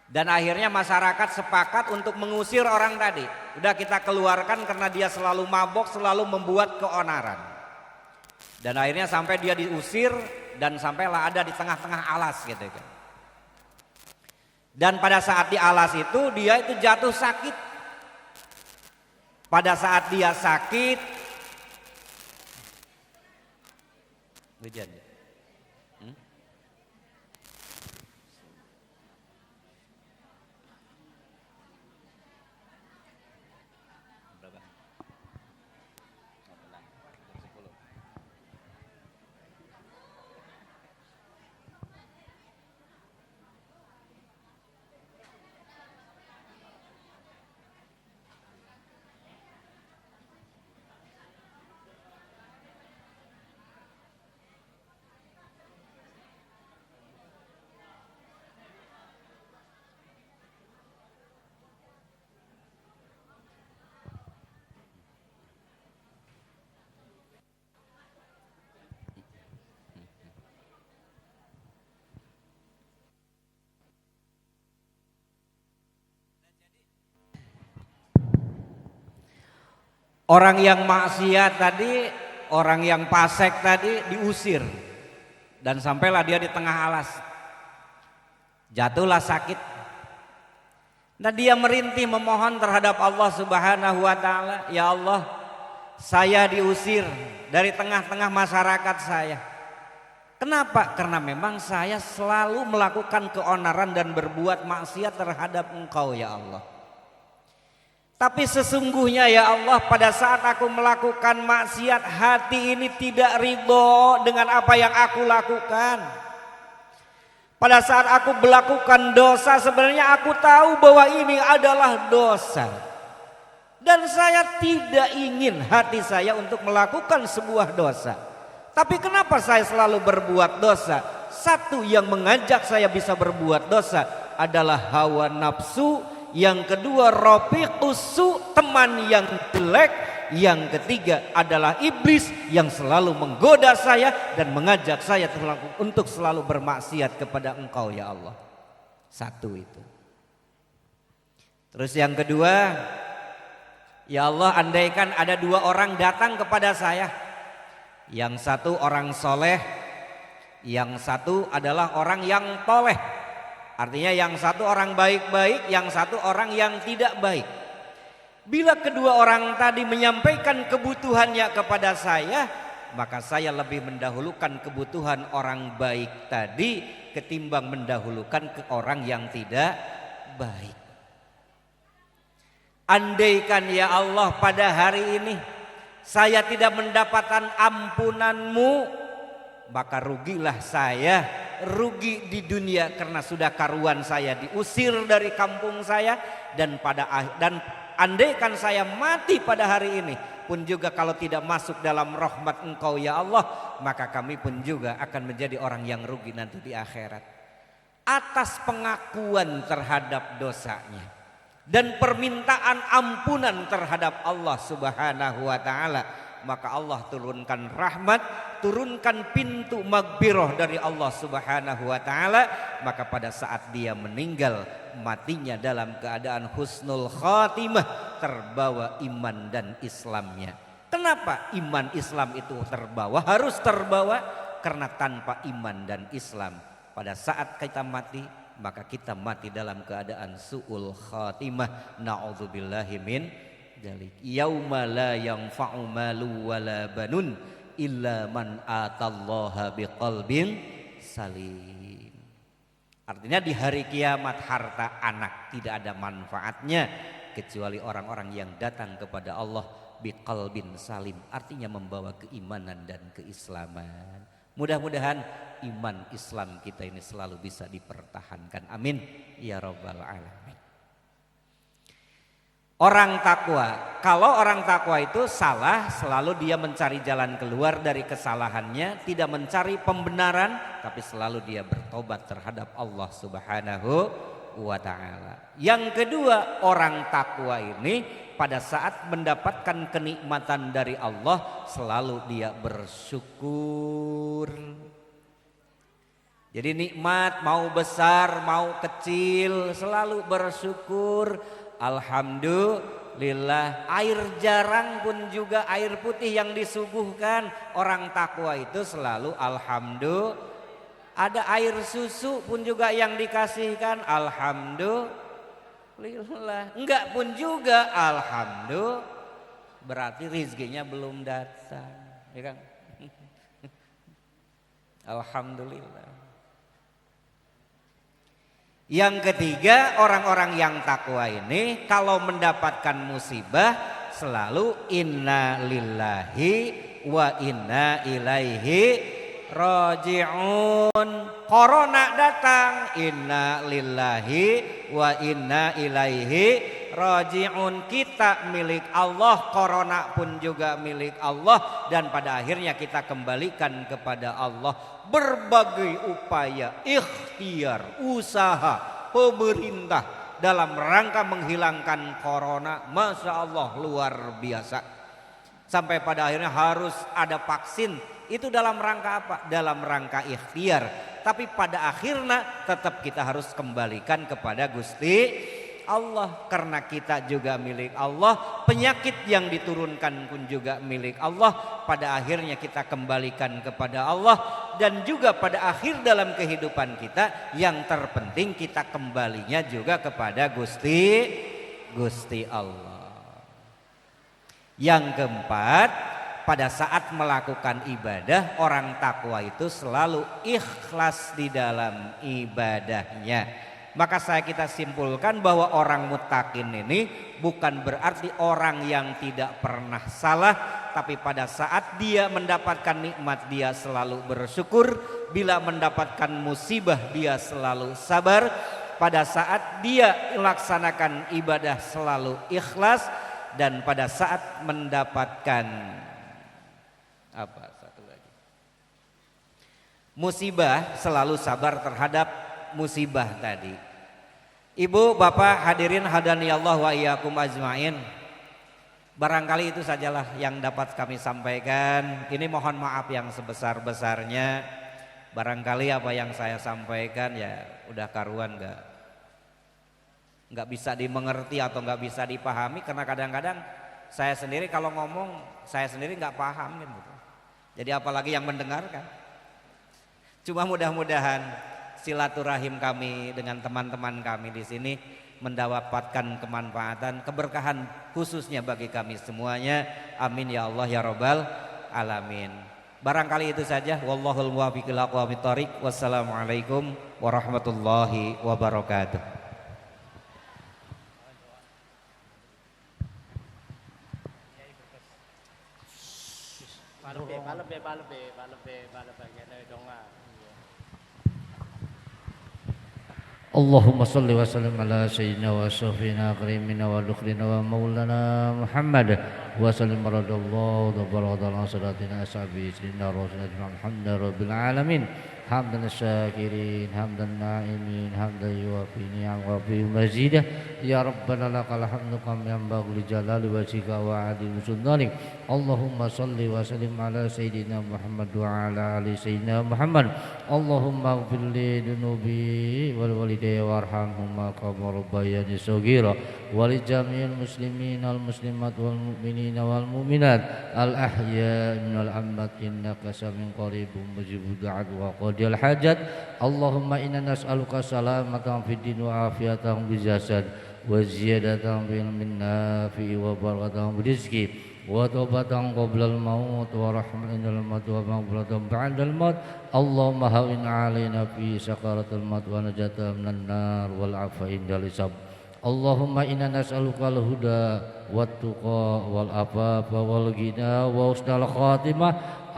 Dan akhirnya masyarakat sepakat untuk mengusir orang tadi. Udah kita keluarkan karena dia selalu mabok, selalu membuat keonaran. Dan akhirnya sampai dia diusir dan sampailah ada di tengah-tengah alas gitu kan. Dan pada saat di alas itu dia itu jatuh sakit. Pada saat dia sakit, hujan. Orang yang maksiat tadi, orang yang fasik tadi diusir dan sampailah dia di tengah alas. Jatuhlah sakit. Dan dia merintih memohon terhadap Allah Subhanahu wa taala, "Ya Allah, saya diusir dari tengah-tengah masyarakat saya." Kenapa? Karena memang saya selalu melakukan keonaran dan berbuat maksiat terhadap Engkau ya Allah. Tapi sesungguhnya ya Allah, pada saat aku melakukan maksiat, hati ini tidak ridho dengan apa yang aku lakukan. Pada saat aku melakukan dosa, sebenarnya aku tahu bahwa ini adalah dosa. Dan saya tidak ingin hati saya untuk melakukan sebuah dosa. Tapi kenapa saya selalu berbuat dosa? Satu yang mengajak saya bisa berbuat dosa adalah hawa nafsu. Yang kedua rafiqusu, teman yang jelek. Yang ketiga adalah iblis yang selalu menggoda saya dan mengajak saya untuk selalu bermaksiat kepada Engkau ya Allah. Satu itu. Terus yang kedua, ya Allah, andaikan ada dua orang datang kepada saya. Yang satu orang soleh, yang satu adalah orang yang toleh. Artinya yang satu orang baik-baik, yang satu orang yang tidak baik. Bila kedua orang tadi menyampaikan kebutuhannya kepada saya, maka saya lebih mendahulukan kebutuhan orang baik tadi ketimbang mendahulukan ke orang yang tidak baik. Andaikan ya Allah pada hari ini saya tidak mendapatkan ampunan-Mu, maka rugilah saya, rugi di dunia karena sudah karuan saya diusir dari kampung saya, dan andaikan saya mati pada hari ini pun juga kalau tidak masuk dalam rahmat Engkau ya Allah, maka kami pun juga akan menjadi orang yang rugi nanti di akhirat. Atas pengakuan terhadap dosanya dan permintaan ampunan terhadap Allah Subhanahu wa taala, maka Allah turunkan rahmat, turunkan pintu maghfirah dari Allah Subhanahu wa taala. Maka pada saat dia meninggal, matinya dalam keadaan husnul khatimah, terbawa iman dan Islamnya. Kenapa iman Islam itu terbawa? Harus terbawa karena tanpa iman dan Islam pada saat kita mati, maka kita mati dalam keadaan su'ul khatimah. Na'udzubillahi min dzalik. Yauma la yanfa'u malu wala banun illa man atallaha biqalbin salim. Artinya di hari kiamat harta anak tidak ada manfaatnya kecuali orang-orang yang datang kepada Allah biqalbin salim, artinya membawa keimanan dan keislaman. Mudah-mudahan iman Islam kita ini selalu bisa dipertahankan. Amin ya rabbal alamin. Orang takwa, kalau orang takwa itu salah, selalu dia mencari jalan keluar dari kesalahannya, tidak mencari pembenaran, tapi selalu dia bertobat terhadap Allah Subhanahu wa ta'ala. Yang kedua, orang takwa ini pada saat mendapatkan kenikmatan dari Allah selalu dia bersyukur. Jadi nikmat mau besar mau kecil selalu bersyukur. Alhamdulillah. Air jarang pun juga air putih yang disuguhkan, orang takwa itu selalu alhamdulillah. Ada air susu pun juga yang dikasihkan, alhamdulillah. Enggak pun juga alhamdulillah. Berarti rizkinya belum datang, ya kan? Alhamdulillah. Yang ketiga, orang-orang yang takwa ini kalau mendapatkan musibah selalu inna lillahi wa inna ilaihi raji'un. Corona datang, inna lillahi wa inna ilaihi raji'un. Kita milik Allah, corona pun juga milik Allah, dan pada akhirnya kita kembalikan kepada Allah. Berbagai upaya, ikhtiar, usaha pemerintah dalam rangka menghilangkan corona, masya Allah luar biasa. Sampai pada akhirnya harus ada vaksin. Itu dalam rangka apa? Dalam rangka ikhtiar. Tapi pada akhirnya tetap kita harus kembalikan kepada Gusti Allah, karena kita juga milik Allah. Penyakit yang diturunkan pun juga milik Allah. Pada akhirnya kita kembalikan kepada Allah. Dan juga pada akhir dalam kehidupan kita, yang terpenting kita kembalinya juga kepada Gusti Allah. Yang keempat, pada saat melakukan ibadah, orang takwa itu selalu ikhlas di dalam ibadahnya. Maka kita simpulkan bahwa orang muttaqin ini bukan berarti orang yang tidak pernah salah, tapi pada saat dia mendapatkan nikmat dia selalu bersyukur, bila mendapatkan musibah dia selalu sabar, pada saat dia melaksanakan ibadah selalu ikhlas, dan pada saat mendapatkan musibah selalu sabar terhadap musibah tadi. Ibu, bapak, hadirin hadaniyallah wa iyyakum ajmain. Barangkali itu sajalah yang dapat kami sampaikan. Ini mohon maaf yang sebesar-besarnya. Barangkali apa yang saya sampaikan ya udah karuan nggak bisa dimengerti atau nggak bisa dipahami, karena kadang-kadang saya sendiri kalau ngomong saya sendiri nggak paham gitu. Jadi apalagi yang mendengarkan. Cuma mudah-mudahan silaturahim kami dengan teman-teman kami di sini mendapatkan kemanfaatan, keberkahan khususnya bagi kami semuanya. Amin ya Allah ya rabbal alamin. Barangkali itu saja. Wallahul muwaffiq ila aqwamit thoriq. Wassalamualaikum warahmatullahi wabarakatuh. Allahumma salli wa sallim ala sayyidina wa ashrafina karimina wa dukhrina wa maulana Muhammad wa sallim radallahu wa baradallahu salatina ashabi sayyidina rasulina alhamdulillah rabbil alamin hamdan syakirin hamdan na'imin hamdan yuwafi ni'am wa fi mazidah ya rabbana lakal hamdu kam yanbaghi li jalali wajhika wa adil sultanik. Allahumma salli wa sallim ala sayyidina Muhammad wa ala ali sayyidina Muhammad. Allahumma ighfir li dunubi wal walidayya warhamhuma kama rabbayani shaghira wa li jami'il muslimin wal muslimat wal mu'minin wal mu'minat al ahya minal amwat innaka sami'un qaribun mujibud du'at wa qadil hajat. Allahumma inna nas'aluka salamatan fid din wa afiyatan fil jasad وزيادة في علم النافع وبركة في الرزق وتوبة قبل الموت ورحمة عند الموت ومغفرة بعد الموت اللهم هون علينا في سكرات الموت ونجاة من النار والعفو عند الحساب اللهم إنا نسألك الهدى والتقى والعفاف والغنى وحسن الخاتمة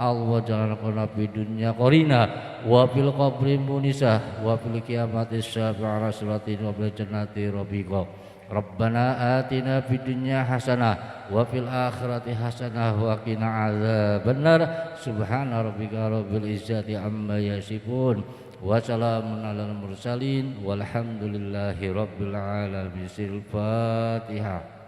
وجعلنا في الدنيا قرينا وفي القبر منيسا وفي القيامة الشافع رسولة وفي الجنة رفيقا ربنا آتنا في الدنيا حسنة وفي الآخرة حسنة وقنا عذاب النار سبحان ربك رب العزة عما يصفون وسلام على المرسلين والحمد لله رب العالمين. الفاتحة.